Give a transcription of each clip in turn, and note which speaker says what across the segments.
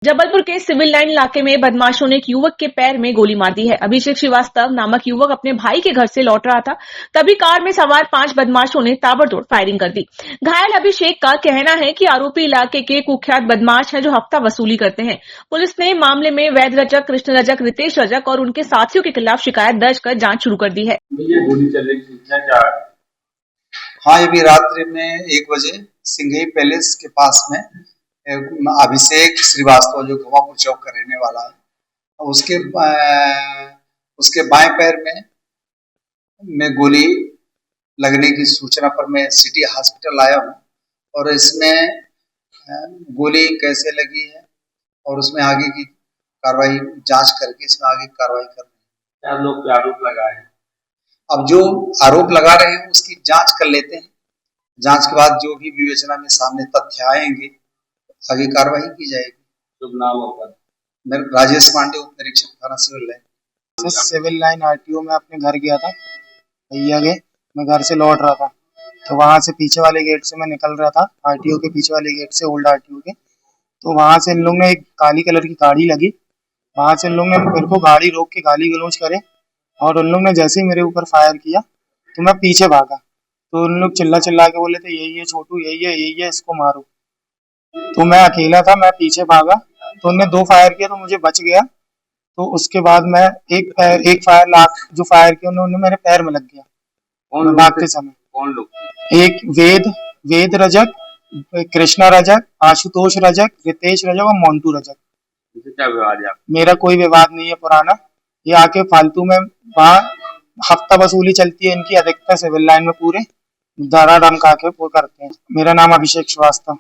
Speaker 1: जबलपुर के civil line इलाके में बदमाशों ने एक युवक के पैर में गोली मार दी है। अभिषेक श्रीवास्तव नामक युवक अपने भाई के घर से लौट रहा था, तभी कार में सवार 5 बदमाशों ने ताबड़तोड़ फायरिंग कर दी। घायल अभिषेक का कहना है कि आरोपी इलाके के कुख्यात बदमाश हैं जो हफ्ता वसूली करते हैं। पुलिस ने मामले में वैद रजक, कृष्ण रजक, रितेश रजक और उनके साथियों के खिलाफ शिकायत दर्ज कर जांच शुरू कर दी है।
Speaker 2: हाँ, अभी रात्रि में 1 बजे सिंघई पैलेस के पास में अभिषेक श्रीवास्तव जो घुमापुर चौक का रहने वाला है, उसके बाएं पैर में गोली लगने की सूचना पर मैं सिटी हॉस्पिटल आया हूं और इसमें गोली कैसे लगी है और उसमें आगे की कार्रवाई जांच करके इसमें आगे कार्रवाई कर रहे हैं।
Speaker 3: आप लोग पे आरोप लगाए हैं,
Speaker 2: अब जो आरोप लगा रहे हैं उसकी जांच कर लेते हैं। जांच के बाद जो भी विवेचना में सामने तथ्य आएंगे आगे कार्रवाई की जाएगी।
Speaker 3: शुभ नाम होगा?
Speaker 2: मैं राजेश पांडे, उप निरीक्षक थाना Civil Line.
Speaker 4: Civil Line RTO में अपने घर गया था भैया के, मैं घर से लौट रहा था तो वहां से पीछे वाले गेट से मैं निकल रहा था, आरटीओ के पीछे वाले गेट से, ओल्ड आरटीओ के। तो वहां से इन लोग ने एक काली कलर की गाड़ी लगी, वहां से इन लोग ने मेरे को गाड़ी रोक के गाली गलौज करे और उन लोग ने जैसे ही मेरे ऊपर फायर किया तो मैं पीछे भागा। तो उन लोग चिल्ला चिल्ला के बोले थे यही है छोटू, यही है इसको मारो। तो मैं अकेला था, मैं पीछे भागा तो उनने 2 फायर किया तो मुझे बच गया। तो उसके बाद मैं एक फायर जो फायर किया उन्होंने मेरे पैर में लग गया।
Speaker 3: कौन
Speaker 4: भागते समय
Speaker 3: कौन लोग?
Speaker 4: एक वेद रजक, कृष्णा रजक, आशुतोष रजक, रितेश रजक और मोन्टू रजक।
Speaker 3: क्या विवाद है?
Speaker 4: मेरा कोई विवाद नहीं है पुराना, ये आके फालतू में वहाँ हफ्ता वसूली चलती है इनकी अधिकतर सिविल लाइन में, पूरे दारा डमका के वो करते हैं। मेरा नाम अभिषेक श्रीवास्तव।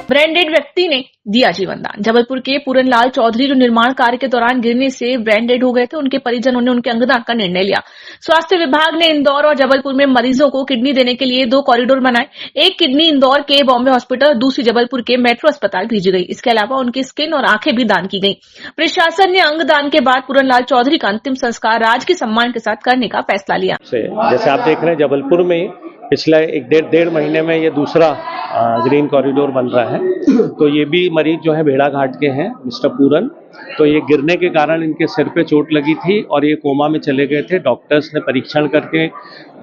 Speaker 1: ब्रांडेड व्यक्ति ने दिया जीवन दान। जबलपुर के पूरनलाल चौधरी जो निर्माण कार्य के दौरान गिरने से ब्रांडेड हो गए थे, उनके परिजनों ने उनके अंगदान का निर्णय लिया। स्वास्थ्य विभाग ने इंदौर और जबलपुर में मरीजों को किडनी देने के लिए 2 कॉरिडोर बनाए। एक किडनी इंदौर के बॉम्बे हॉस्पिटल और दूसरी जबलपुर के मेट्रो अस्पताल भेजी गई। इसके अलावा उनकी स्किन और आंखें भी दान की गई। प्रशासन ने अंगदान के बाद पूरनलाल चौधरी का अंतिम संस्कार राजकीय सम्मान के साथ करने का फैसला लिया।
Speaker 5: जैसे आप देख रहे हैं, जबलपुर में पिछले 1.5 महीने में ये दूसरा ग्रीन कॉरिडोर बन रहा है। तो ये भी मरीज जो है भेड़ा घाट के हैं, मिस्टर पूरन। तो ये गिरने के कारण इनके सिर पे चोट लगी थी और ये कोमा में चले गए थे। डॉक्टर्स ने परीक्षण करके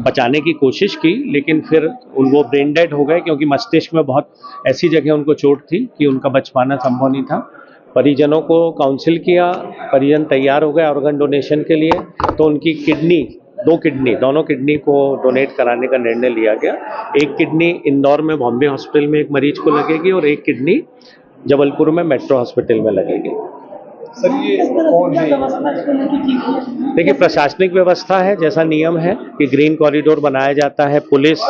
Speaker 5: बचाने की कोशिश की, लेकिन फिर वो ब्रेन डेड हो गए क्योंकि मस्तिष्क में बहुत ऐसी जगह उनको चोट थी कि उनका बच पाना संभव नहीं था। परिजनों को काउंसिल किया, परिजन तैयार हो गए ऑर्गन डोनेशन के लिए। तो उनकी दोनों किडनी को डोनेट कराने का निर्णय लिया गया। एक किडनी इंदौर में बॉम्बे हॉस्पिटल में एक मरीज को लगेगी और एक किडनी जबलपुर में मेट्रो हॉस्पिटल में लगेगी।
Speaker 3: सर, ये कौन है?
Speaker 5: देखिए, प्रशासनिक व्यवस्था है, जैसा नियम है कि ग्रीन कॉरिडोर बनाया जाता है। पुलिस,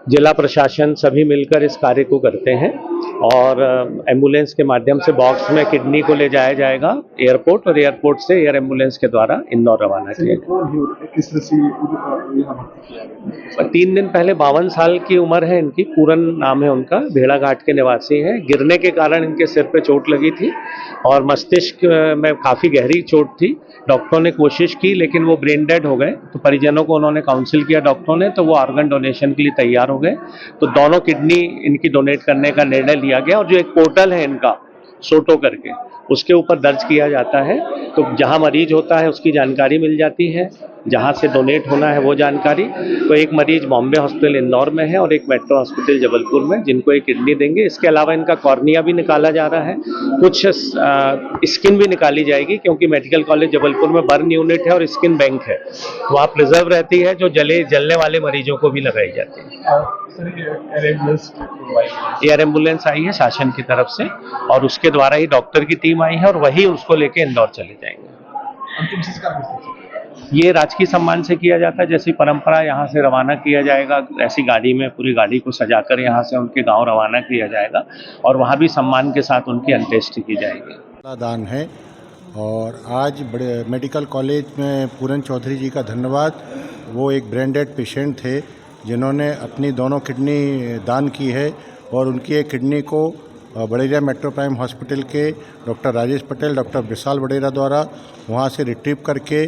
Speaker 5: जिला प्रशासन सभी मिलकर इस कार्य को करते हैं और एम्बुलेंस के माध्यम से बॉक्स में किडनी को ले जाया जाएगा एयरपोर्ट और एयरपोर्ट से एयर एम्बुलेंस के द्वारा इंदौर रवाना किया जाएगा। 3 दिन पहले 52 साल की उम्र है इनकी, पूरन नाम है उनका, भेड़ा घाट के निवासी हैं। गिरने के कारण इनके सिर पे चोट लगी थी और मस्तिष्क में काफ़ी गहरी चोट थी। डॉक्टरों ने कोशिश की लेकिन वो ब्रेन डेड हो गए। तो परिजनों को उन्होंने काउंसिल किया डॉक्टरों ने, तो वो ऑर्गन डोनेशन के लिए तैयार हो गए। तो दोनों किडनी इनकी डोनेट करने का निर्णय लिया गया और जो एक पोर्टल है इनका सोटो करके, उसके ऊपर दर्ज किया जाता है। तो जहां मरीज होता है उसकी जानकारी मिल जाती है, जहां से डोनेट होना है वो जानकारी। तो एक मरीज बॉम्बे हॉस्पिटल इंदौर में है और एक मेट्रो हॉस्पिटल जबलपुर में, जिनको एक किडनी देंगे। इसके अलावा इनका कॉर्निया भी निकाला जा रहा है, कुछ स्किन भी निकाली जाएगी क्योंकि मेडिकल कॉलेज जबलपुर में बर्न यूनिट है और स्किन बैंक है, तो वहाँ प्रिजर्व रहती है, जो जलने वाले मरीजों को भी लगाई जाती है। एयर एम्बुलेंस आई है शासन की तरफ से और उसके द्वारा ही डॉक्टर की टीम आई है और वही उसको लेके इंदौर चले जाएंगे। ये राजकीय सम्मान से किया जाता है, जैसी परंपरा यहाँ से रवाना किया जाएगा, ऐसी गाड़ी में पूरी गाड़ी को सजाकर यहाँ से उनके गांव रवाना किया जाएगा और वहाँ भी सम्मान के साथ उनकी अंत्येष्टि की जाएगी।
Speaker 6: दान है और आज बड़े मेडिकल कॉलेज में पूरन चौधरी जी का धन्यवाद। वो एक ब्रेन-डेड पेशेंट थे जिन्होंने अपनी दोनों किडनी दान की है और उनकी एक किडनी को बड़ेरा मेट्रो प्राइम हॉस्पिटल के डॉक्टर राजेश पटेल, डॉक्टर विशाल बड़ेरा द्वारा वहाँ से रिट्रीव करके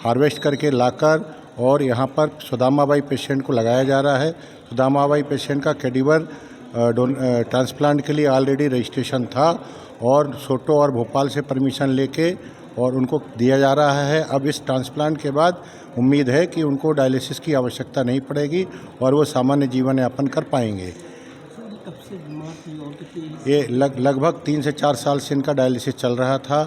Speaker 6: हार्वेस्ट करके लाकर और यहाँ पर सुदामाबाई पेशेंट को लगाया जा रहा है। सुदामाबाई पेशेंट का कैडिवर ट्रांसप्लांट के लिए ऑलरेडी रजिस्ट्रेशन था और सोटो और भोपाल से परमिशन लेके और उनको दिया जा रहा है। अब इस ट्रांसप्लांट के बाद उम्मीद है कि उनको डायलिसिस की आवश्यकता नहीं पड़ेगी और वो सामान्य जीवन यापन कर पाएंगे। ये लगभग 3 से 4 साल से इनका डायलिसिस चल रहा था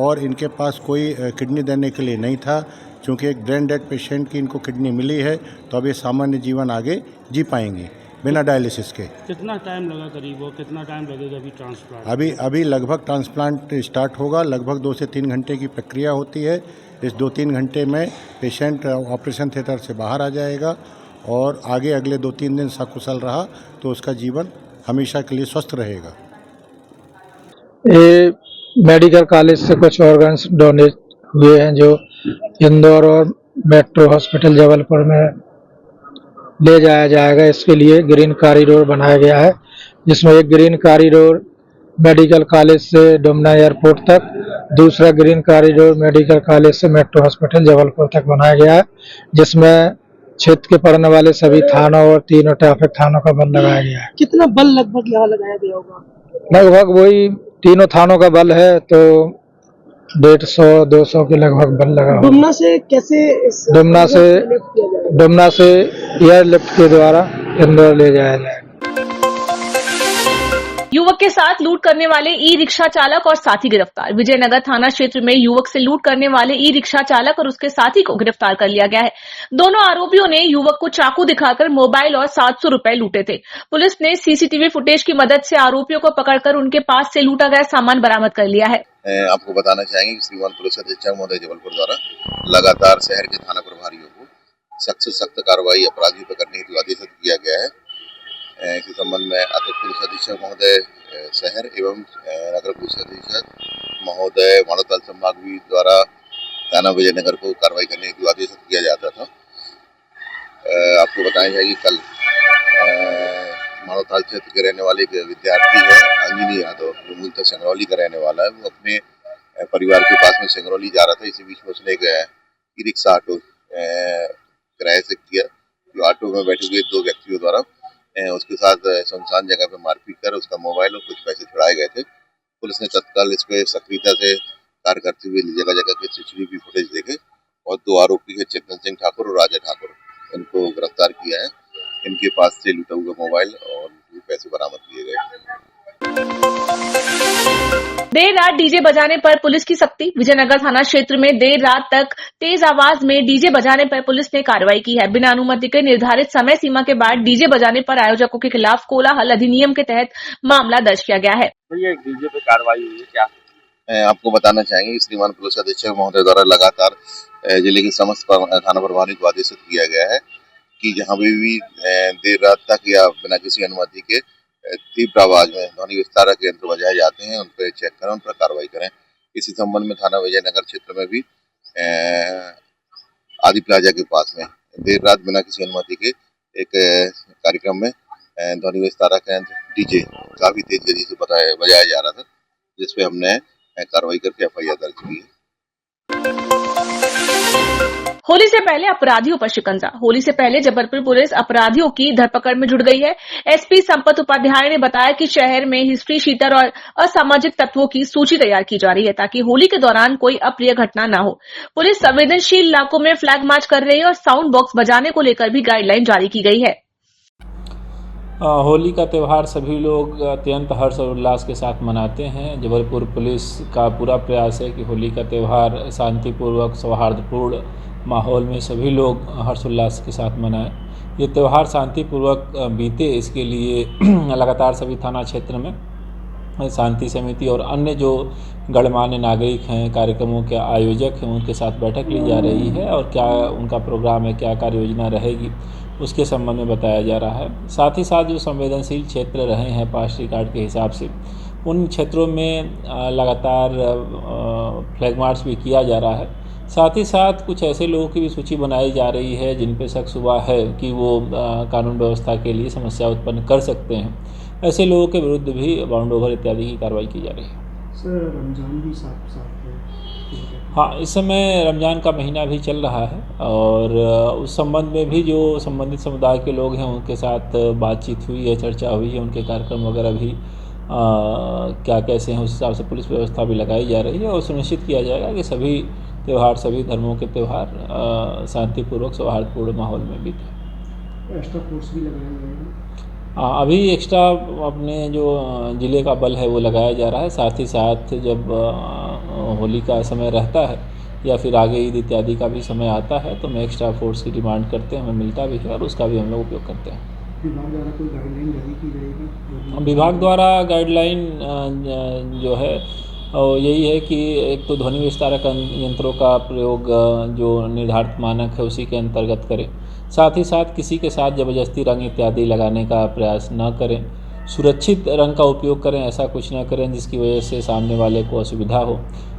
Speaker 6: और इनके पास कोई किडनी देने के लिए नहीं था। चूँकि एक ब्रेन डेड पेशेंट की इनको किडनी मिली है तो अब ये सामान्य जीवन आगे जी पाएंगे बिना डायलिसिस के।
Speaker 7: कितना टाइम लगा करीब, वो कितना टाइम लगेगा अभी ट्रांसप्लांट?
Speaker 6: अभी लगभग ट्रांसप्लांट स्टार्ट होगा। लगभग 2 से 3 घंटे की प्रक्रिया होती है। इस 2-3 घंटे में पेशेंट ऑपरेशन थिएटर से बाहर आ जाएगा और आगे अगले 2-3 दिन सकुशल रहा तो उसका जीवन हमेशा के लिए स्वस्थ रहेगा।
Speaker 8: ये मेडिकल कॉलेज से कुछ ऑर्गन्स डोनेट हुए हैं जो इंदौर और मेट्रो हॉस्पिटल जबलपुर में ले जाया जाएगा। इसके लिए ग्रीन कॉरिडोर बनाया गया है, जिसमें एक ग्रीन कॉरिडोर मेडिकल कॉलेज से डुमना एयरपोर्ट तक, दूसरा ग्रीन कॉरिडोर मेडिकल कॉलेज से मेट्रो हॉस्पिटल जबलपुर तक बनाया गया है, जिसमें क्षेत्र के पड़ने वाले सभी थानों और 3 ट्रैफिक थानों का बल लगाया गया है।
Speaker 9: कितना बल लगभग यहाँ लगाया गया होगा?
Speaker 8: लगभग वही 3 थानों का बल है तो 150-200 के लगभग बल लगा होगा।
Speaker 9: डुमना से कैसे
Speaker 8: डुमना से एयरलिफ्ट के द्वारा इंदौर ले जाया जाएगा।
Speaker 1: युवक के साथ लूट करने वाले ई रिक्शा चालक और साथी गिरफ्तार। विजयनगर थाना क्षेत्र में युवक से लूट करने वाले ई रिक्शा चालक और उसके साथी को गिरफ्तार कर लिया गया है। दोनों आरोपियों ने युवक को चाकू दिखाकर मोबाइल और 700 रुपए लूटे थे। पुलिस ने सीसीटीवी फुटेज की मदद से आरोपियों को पकड़कर उनके पास से लूटा गया सामान बरामद कर लिया है।
Speaker 10: आपको बताना चाहेंगे कि श्रीमान पुलिस अधीक्षक महोदय जबलपुर द्वारा लगातार शहर के थाना प्रभारियों को सख्त से सख्त कार्रवाई अपराधियों पर करने हेतु आदेशित किया गया है। इस संबंध में अतिरिक्त पुलिस अधीक्षक महोदय शहर एवं नगर पुलिस अधीक्षक महोदय मानवताल संभाग द्वारा थाना विजयनगर को कार्रवाई करने हेतु आदेशित किया जाता था। आपको बताया जाए कि कल मानवताल क्षेत्र के रहने वाले एक विद्यार्थी है अंजनी यादव, जो मूलतः संगरौली का रहने वाला है। वो अपने परिवार के पास में संगरौली जा रहा था। इसी बीच में उसने एक ई रिक्शा ऑटो किराए से किया, जो ऑटो में बैठे हुए 2 व्यक्तियों द्वारा उसके साथ सुनसान जगह पे मारपीट कर उसका मोबाइल और कुछ पैसे छुड़ाए गए थे। पुलिस ने तत्काल इस पे सक्रियता से कार्य करते हुए जगह जगह के सीसीटीवी फुटेज देखे और 2 आरोपी है चेतन सिंह ठाकुर और राजा ठाकुर, इनको गिरफ्तार किया है। इनके पास से लूटा हुआ मोबाइल और पैसे बरामद किए गए।
Speaker 1: देर रात डीजे बजाने पर पुलिस की सख्ती। विजयनगर थाना क्षेत्र में देर रात तक तेज आवाज में डीजे बजाने पर पुलिस ने कार्रवाई की है। बिना अनुमति के निर्धारित समय सीमा के बाद डीजे बजाने पर आयोजकों के खिलाफ कोलाहल अधिनियम के तहत मामला दर्ज किया गया है।
Speaker 3: तो ये डीजे पे कार्रवाई हुई है क्या?
Speaker 10: आपको बताना चाहेंगे श्रीमान पुलिस अधीक्षक महोदय द्वारा लगातार जिले के समस्त थाना प्रभारी को आदेशित किया गया है कि जहाँ भी देर रात तक या बिना किसी अनुमति के तीव्र आवाज में ध्वनि विस्तारक यंत्र बजाए जाते हैं, उन पर चेक करें, उन पर कार्रवाई करें। इसी संबंध में थाना विजयनगर क्षेत्र में भी आदि प्लाजा के पास में देर रात बिना किसी अनुमति के एक कार्यक्रम में ध्वनि विस्तारक यंत्र डीजे काफी तेज गति से बजाया जा रहा था, जिसपे हमने कार्रवाई करके एफआईआर दर्ज की है।
Speaker 1: होली से पहले अपराधियों पर शिकंजा। होली से पहले जबलपुर पुलिस अपराधियों की धरपकड़ में जुट गई है। एसपी संपत उपाध्याय ने बताया कि शहर में हिस्ट्री शीटर और असामाजिक तत्वों की सूची तैयार की जा रही है ताकि होली के दौरान कोई अप्रिय घटना न हो। पुलिस संवेदनशील इलाकों में फ्लैग मार्च कर रही है और साउंड बॉक्स बजाने को लेकर भी गाइडलाइन जारी की गई है।
Speaker 11: होली का त्यौहार सभी लोग अत्यंत हर्ष और उल्लास के साथ मनाते हैं। जबलपुर पुलिस का पूरा प्रयास है कि होली का त्यौहार शांतिपूर्वक सौहार्दपूर्ण माहौल में सभी लोग हर्षोल्लास के साथ मनाएं। ये त्यौहार शांतिपूर्वक बीते, इसके लिए लगातार सभी थाना क्षेत्र में शांति समिति और अन्य जो गणमान्य नागरिक हैं, कार्यक्रमों के आयोजक हैं, उनके साथ बैठक ली जा रही है और क्या उनका प्रोग्राम है, क्या कार्य योजना रहेगी, उसके संबंध में बताया जा रहा है। साथ ही साथ जो संवेदनशील क्षेत्र रहे हैं पास रिकॉर्ड के हिसाब से, उन क्षेत्रों में लगातार फ्लैग मार्च भी किया जा रहा है। साथ ही साथ कुछ ऐसे लोगों की भी सूची बनाई जा रही है जिन पे शक शुबा है कि वो कानून व्यवस्था के लिए समस्या उत्पन्न कर सकते हैं। ऐसे लोगों के विरुद्ध भी बाउंड ओवर इत्यादि की कार्रवाई की जा रही है।
Speaker 7: सर, रमजान भी साथ है।
Speaker 11: हाँ, इस समय रमज़ान का महीना भी चल रहा है और उस संबंध में भी जो संबंधित समुदाय के लोग हैं उनके साथ बातचीत हुई है, चर्चा हुई है, उनके कार्यक्रम वगैरह भी क्या कैसे हैं उस हिसाब से पुलिस व्यवस्था भी लगाई जा रही है और सुनिश्चित किया जाएगा कि सभी त्यौहार, सभी धर्मों के त्यौहार शांतिपूर्वक सौहार्दपूर्ण माहौल में बीतें।
Speaker 9: एक्स्ट्रा फोर्स भी लगाया जाएगा?
Speaker 11: अभी एक्स्ट्रा अपने जो ज़िले का बल है वो लगाया जा रहा है। साथ ही साथ जब होली का समय रहता है या फिर आगे ईद इत्यादि का भी समय आता है तो हम एक्स्ट्रा फोर्स की डिमांड करते हैं, हमें मिलता भी है और उसका भी हम लोग उपयोग करते हैं।
Speaker 9: विभाग द्वारा कोई गाइडलाइन जारी की जाएगी?
Speaker 11: विभाग द्वारा गाइडलाइन जो है यही है कि एक तो ध्वनि विस्तारक यंत्रों का प्रयोग जो निर्धारित मानक है उसी के अंतर्गत करें। साथ ही साथ किसी के साथ ज़बरदस्ती रंग इत्यादि लगाने का प्रयास न करें। सुरक्षित रंग का उपयोग करें, ऐसा कुछ न करें जिसकी वजह से सामने वाले को असुविधा हो।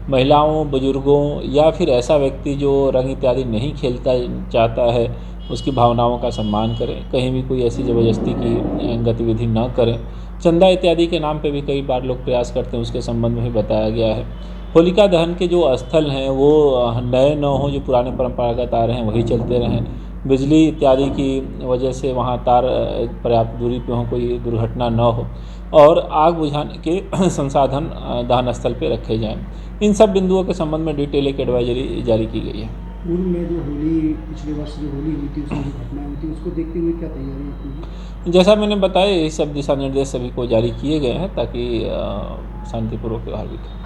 Speaker 11: महिलाओं, बुजुर्गों या फिर ऐसा व्यक्ति जो रंग इत्यादि नहीं खेलता चाहता है उसकी भावनाओं का सम्मान करें। कहीं भी कोई ऐसी ज़बरदस्ती की गतिविधि न करें। चंदा इत्यादि के नाम पे भी कई बार लोग प्रयास करते हैं, उसके संबंध में भी बताया गया है। होलिका दहन के जो स्थल हैं वो नए न हों, जो पुराने परंपरागत आ रहे हैं वही चलते रहें। बिजली इत्यादि की वजह से वहाँ तार पर्याप्त दूरी पे हों, कोई दुर्घटना न हो और आग बुझाने के संसाधन दहन स्थल पे रखे जाएं। इन सब बिंदुओं के संबंध में डिटेल एक एडवाइजरी जारी की गई है।
Speaker 9: पूर्व में जो होली, पिछले वर्ष जो होली हुई थी उसमें जो घटनाएं हुई थी उसको देखते हुए क्या तैयारियां की?
Speaker 11: जैसा मैंने बताया ये सब दिशा निर्देश सभी को जारी किए गए हैं ताकि शांतिपूर्वक त्यौहार बीते।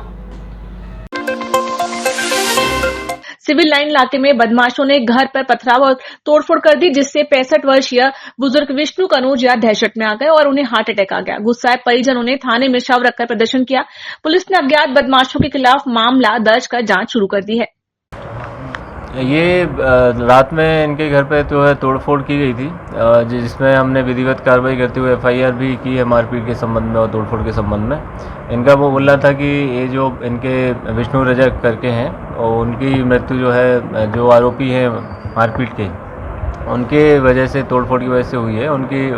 Speaker 1: सिविल लाइन इलाके में बदमाशों ने घर पर पथराव और तोड़फोड़ कर दी, जिससे 65 वर्षीय बुजुर्ग विष्णु कनौजिया दहशत में आ गए और उन्हें हार्ट अटैक आ गया। गुस्साए परिजनों ने थाने में शव रखकर प्रदर्शन किया। पुलिस ने अज्ञात बदमाशों के खिलाफ मामला दर्ज कर जांच शुरू कर दी है।
Speaker 12: ये रात में इनके घर पे तो है तोड़फोड़ की गई थी, जिसमें हमने विधिवत कार्रवाई करते हुए FIR भी की है मारपीट के संबंध में और तोड़फोड़ के संबंध में। इनका वो बोलना था कि ये जो इनके विष्णु रजक करके हैं और उनकी मृत्यु जो है, जो आरोपी हैं मारपीट के, उनके वजह से तोड़फोड़ की वजह से हुई है। उनकी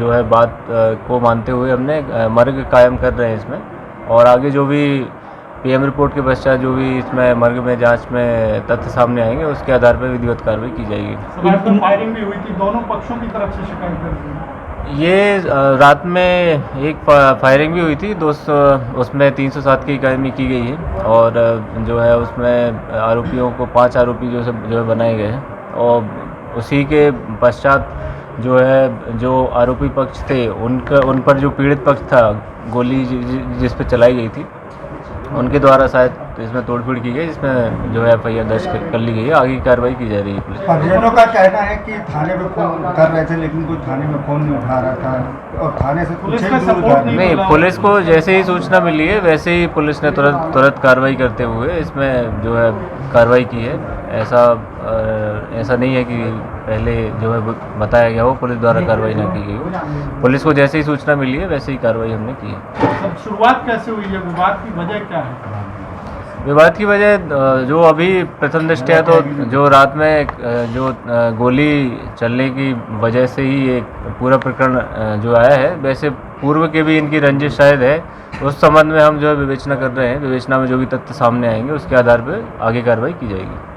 Speaker 12: जो है बात को मानते हुए हमने मर्ग कायम कर रहे हैं इसमें और आगे जो भी PM रिपोर्ट के पश्चात जो भी इसमें मर्ग में जांच में तथ्य सामने आएंगे उसके आधार पर विधिवत कार्रवाई की जाएगी।
Speaker 13: फायरिंग भी हुई थी, दोनों पक्षों की तरफ से शिकायत कर दी।
Speaker 12: ये रात में एक फायरिंग भी हुई थी, उसमें 307 की कार्रवाई की गई है और जो है उसमें आरोपियों को 5 आरोपी जो है बनाए गए हैं और उसी के पश्चात जो है जो आरोपी पक्ष थे उन पर जो पीड़ित पक्ष था, गोली जिस पे चलाई गई थी उनके द्वारा शायद इसमें तोड़फोड़ की गई, जिसमें जो है FIR दर्ज कर ली गई है। आगे की कार्रवाई की जा रही है। पुलिस
Speaker 13: परिजनों का कहना है कि थाने में फोन कर रहे थे लेकिन कोई थाने में फोन नहीं उठा रहा था और थाने से पुलिस का सपोर्ट
Speaker 12: नहीं, पुलिस को जैसे ही सूचना मिली है वैसे ही पुलिस ने तुरंत कार्रवाई करते हुए इसमें जो है कार्रवाई की है। ऐसा नहीं है कि पहले जो है बताया गया हो पुलिस द्वारा कार्रवाई न की गई हो। पुलिस को जैसे ही सूचना मिली है वैसे ही कार्रवाई हमने की है।
Speaker 13: शुरुआत कैसे हुई है, विवाद की वजह क्या है?
Speaker 12: विवाद की वजह जो अभी प्रथम दृष्टया तो जो रात में जो गोली चलने की वजह से ही एक पूरा प्रकरण जो आया है, वैसे पूर्व के भी इनकी रंजिश शायद है। उस संबंध में हम जो है विवेचना कर रहे हैं। विवेचना में जो भी तथ्य सामने आएंगे उसके आधार पर आगे कार्रवाई की जाएगी।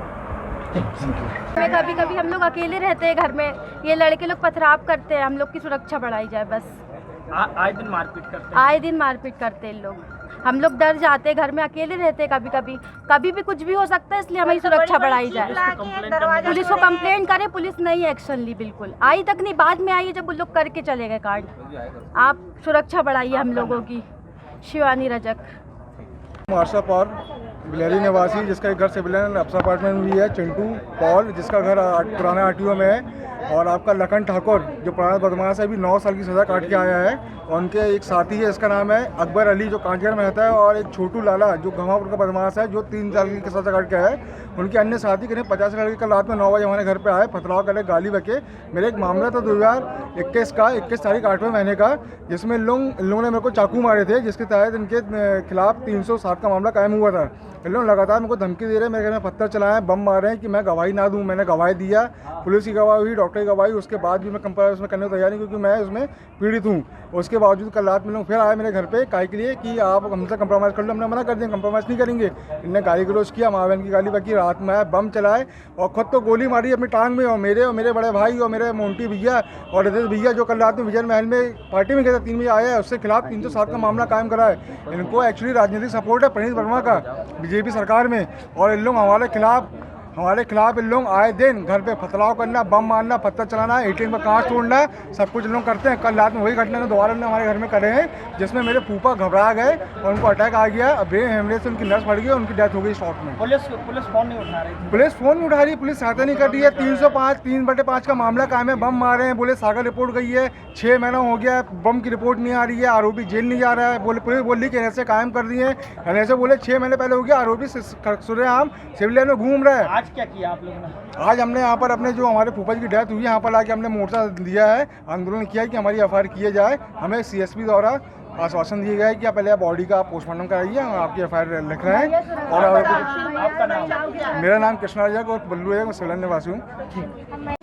Speaker 14: कभी कभी हम लोग अकेले रहते हैं घर में, ये लड़के लोग पथराव करते हैं, हम लोग की सुरक्षा बढ़ाई जाए बस।
Speaker 13: आए दिन मारपीट करते हैं लोग।
Speaker 14: हम लोग डर जाते हैं, घर में अकेले रहते हैं, कभी भी कुछ भी हो सकता है, इसलिए हमारी सुरक्षा बढ़ाई जाए। पुलिस को कंप्लेंट करे, पुलिस नहीं एक्शन ली, बिल्कुल आई तक नहीं, बाद में आई है जब वो लोग करके चले गए कांड। आप सुरक्षा बढ़ाइए हम लोगों की। शिवानी रजक,
Speaker 13: मार्शा पॉल बिलहरी निवासी, जिसका एक घर सिविलियन अफसर अपार्टमेंट में भी है। चिंटू पॉल, जिसका घर पुराना RTO में है। और आपका लखन ठाकुर, जो पुराना बदमाश है, अभी 9 साल की सज़ा काट के आया है। और उनके एक साथी है, इसका नाम है अकबर अली, जो कांचगढ़ में रहता है। और एक छोटू लाला, जो गंवापुर का बदमाश है, जो 3 साल की सज़ा काट के आया है। उनके अन्य साथी करीब 50 लड़के कल रात में 9 बजे हमारे घर पे आए, पथराव करे, गाली बके। मेरे एक मामला था 2021 का 21 तारीख 8वें महीने का, जिसमें इन लोगों ने मेरे को चाकू मारे थे, जिसके तहत इनके खिलाफ 307 का मामला कायम हुआ था। इन लोग लगातार मेरे को धमकी दे रहे हैं, मेरे घर में पत्थर चलाए हैं, बम मार रहे हैं कि मैं गवाही ना दूं। मैंने गवाही दिया, पुलिस की गवाही हुई, डॉक्टर डॉक्टर की गवाही उसके बाद भी मैं कंप्रोमाइज़ उसमें करने को तैयार नहीं, क्योंकि मैं उसमें पीड़ित हूँ। उसके बावजूद कल रात में लोग फिर आए मेरे घर पे काहे के लिए कि आप हमसे कंप्रोमाइज़ कर लो। हमने मना कर दिया, कंप्रोमाइज़ नहीं करेंगे। इनने गाली गलौज किया, माँ बहन की गाली बकी, रात में आए बम चलाए और खुद तो गोली मारी अपनी टांग में, और मेरे बड़े भाई और मेरे मोंटी भैया और रजत भैया जो कल रात में विजय महल में पार्टी में गए थे 3 बजे आया है, उसके खिलाफ 307 का मामला कायम करा है। इनको एक्चुअली राजनीतिक सपोर्ट है प्रणीत वर्मा का बीजेपी सरकार में, और इन लोग हमारे खिलाफ इन लोग आए दिन घर पे पथराव करना, बम मारना, पत्थर चलाना, एटीएम का कांच तोड़ना, सब कुछ लोग करते हैं। कल रात में वही घटना दोबारा हमारे घर में करे हैं, जिसमें मेरे फूफा घबरा गए और उनको अटैक आ गया, ब्रेन हेमरेज से उनकी नस फट गई, उनकी डेथ हो गई शॉक में।
Speaker 9: पुलिस फोन नहीं उठा रही थी।
Speaker 13: पुलिस फोन नहीं उठा रही, पुलिस सहायता नहीं कर रही है। 305 3/5 का मामला कायम है, बम मारे हैं, बोले सागर रिपोर्ट गई है, 6 महीना हो गया है, बम की रिपोर्ट नहीं आ रही है, आरोपी जेल नहीं जा रहा है। पुलिस बोली कि ऐसे कायम कर दिए हैं, ऐसे बोले 6 महीने पहले हो गया, आरोपी सुरेआम सिविल लाइन में घूम रहा है।
Speaker 9: आज क्या किया आप लोगों ने?
Speaker 13: आज हमने यहाँ पर अपने जो हमारे फूफा जी की डेथ हुई है, यहाँ पर आके हमने मोर्चा दिया है, आंदोलन किया है कि हमारी एफआईआर किए जाए। हमें सीएसपी द्वारा आश्वासन दिया गया है कि आप पहले बॉडी का पोस्टमार्टम कराइए, हम आपकी एफआईआर लिख रहे हैं। और
Speaker 9: आपका नाम?
Speaker 13: मेरा नाम कृष्णा राजा और बल्लू है, मैं सिविल लाइन निवासी हूँ।